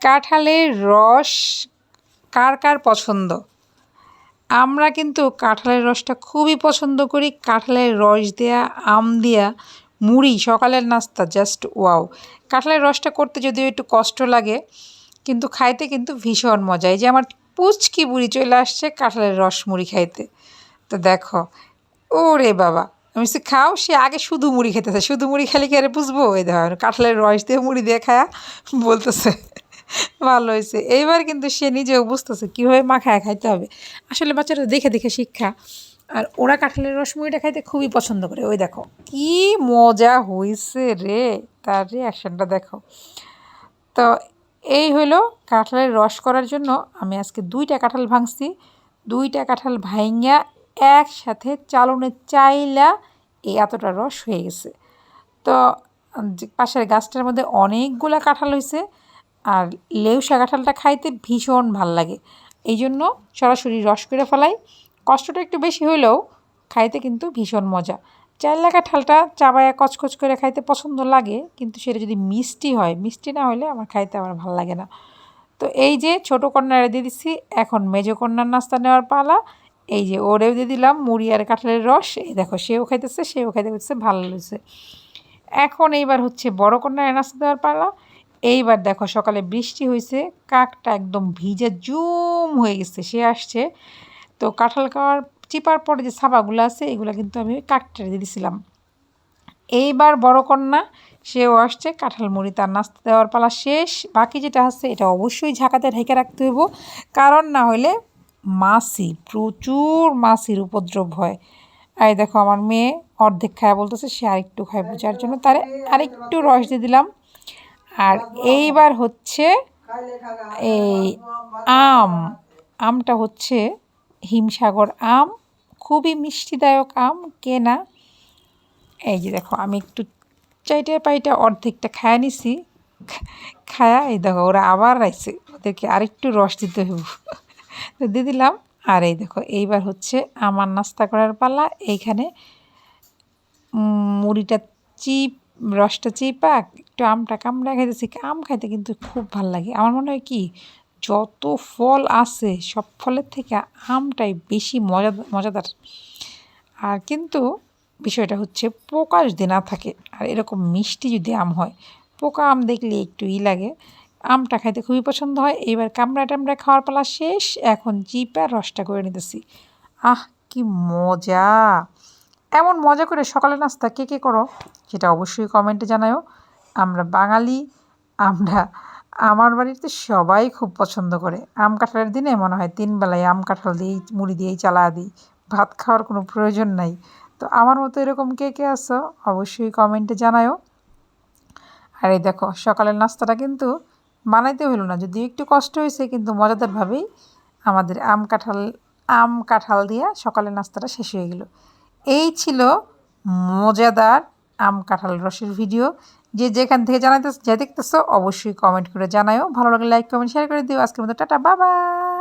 কাঁঠালের রস কার কার পছন্দ? আমরা কিন্তু কাঁঠালের রসটা খুবই পছন্দ করি। কাঁঠালের রস দেয়া আম দেয়া মুড়ি সকালের নাস্তা জাস্ট ওয়াও। কাঁঠালের রসটা করতে যদিও একটু কষ্ট লাগে, কিন্তু খাইতে কিন্তু ভীষণ মজা। এই যে আমার পুচকি বুড়ি চলে আসছে কাঁঠালের রস মুড়ি খাইতে। তো দেখো, ওরে বাবা, আমি বলছি খাও, সে আগে শুধু মুড়ি খেতেছে। শুধু মুড়ি খেলে কি আরে বুঝবো? ওই দেখো কাঁঠালের রস দিয়ে মুড়ি দিয়ে খায়া বলতেছে ভালো হয়েছে। এইবার কিন্তু সে নিজেও বুঝতেছে কীভাবে মাখায় খাইতে হবে। আসলে বাচ্চারা দেখে দেখে শিক্ষা। আর ওরা কাঁঠালের রস মুড়িটা খাইতে খুবই পছন্দ করে। ওই দেখো কি মজা হয়েছে রে, তার রিয়াকশানটা দেখো। তো এই হলো কাঁঠালের রস করার জন্য আমি আজকে 2টা কাঁঠাল ভাঙছি। 2টা কাঁঠাল ভাইঙা একসাথে চালনে চাইলা এই এতটা রস হয়ে গেছে। তো পাশের গাছটার মধ্যে অনেকগুলা কাঁঠাল হয়েছে। আর লেউসা কাঁঠালটা খাইতে ভীষণ ভাল লাগে, এই জন্য সরাসরি রস করে ফেলাই। কষ্টটা একটু বেশি হইলেও খাইতে কিন্তু ভীষণ মজা। চাইলা কাঁঠালটা চাবায়া কচকচ করে খাইতে পছন্দ লাগে, কিন্তু সেটা যদি মিষ্টি হয়, মিষ্টি না হলে আমার খাইতে আমার ভালো লাগে না। তো এই যে ছোটো কন্যারে দিয়ে দিচ্ছি, এখন মেজো কন্যার নাস্তা নেওয়ার পালা। এই যে ওরেও দিয়ে দিলাম মুড়ি আর কাঁঠালের রস। এই দেখো সেও খাইতেছে, সেও খাইতে পারছে, ভালো লাগছে। এখন এইবার হচ্ছে বড় কন্যার নাস্তা দেওয়ার পালা। এইবার দেখো সকালে বৃষ্টি হয়েছে, কাকটা একদম ভিজে জুম হয়ে গেছে, সে আসছে। তো কাঁঠাল খাওয়ার চিপার পরে যে ছাবাগুলো আছে এগুলো কিন্তু আমি কাকটারে দিয়ে দিছিলাম। এইবার বড় কন্যা সেও আসছে, কাঁঠাল মুড়ি তার নাস্তা দেওয়ার পালা শেষ। বাকি যেটা আছে এটা অবশ্যই ঝাঁকাতে ঢেকে রাখতে হইব, কারণ না হলে মাছি, প্রচুর মাছির উপদ্রব হয়। আর দেখো আমার মেয়ে অর্ধেক খায় বলতেছে সে আরেকটু খায়, যার জন্য তারে আরেকটু রস দিয়ে দিলাম। আর এইবার হচ্ছে এই আমটা হচ্ছে হিমসাগর আম, খুবই মিষ্টিদায়ক আম, কেনা। এই যে দেখো আমি একটু চাইটা পাইটা অর্ধেকটা খায়া নিছি, খায়া এই দেখো ওরা আবার আইছে, ওদেরকে আরেকটু রস দিতে হইব। তো দিয়ে দিলাম। আর এই দেখো এইবার হচ্ছে আমার নাস্তা করার পালা। এইখানে মুড়িটা রসটা চিপা একটু আমটা কামড়া খাইতেছি। আম খাইতে কিন্তু খুব ভাল লাগে। আমার মনে হয় কি, যত ফল আছে সব ফলের থেকে আমটাই বেশি মজাদার। আর কিন্তু বিষয়টা হচ্ছে পোকা যদি না থাকে আর এরকম মিষ্টি যদি আম হয়, পোকা আম দেখলে একটু লাগে। আমটা খাইতে খুবই পছন্দ হয়। এইবার কামড়া টামড়া খাওয়ার পালা শেষ, এখন চিপা রসটা করে নিতেছি। আহ কি মজা! এমন মজা করে সকালে নাস্তা কে কে করো সেটা অবশ্যই কমেন্টে জানাও। আমরা বাঙালি, আমরা আমার বাড়িতে সবাই খুব পছন্দ করে। আম কাঁঠালের দিনে মনে হয় 3 বেলায় আম কাঁঠাল দিয়েই মুড়ি দিয়েই চালা দিই, ভাত খাওয়ার কোনো প্রয়োজন নাই। তো আমার মতো এরকম কে কে আছো অবশ্যই কমেন্টে জানাও। আর এই দেখো সকালের নাস্তাটা কিন্তু বানাইতে হলো না, যদিও একটু কষ্ট হয়েছে, কিন্তু মজাদারভাবেই আমাদের আম কাঁঠাল দিয়ে সকালের নাস্তাটা শেষ হয়ে গেল। এই ছিল মজাদার আম কাঁঠাল রসের ভিডিও। যে যেখান থেকে দেখতেছো অবশ্যই কমেন্ট করে জানাও। ভালো লাগলে লাইক কমেন্ট শেয়ার করে দিও। আজকের মতো টাটা, বাই বাই।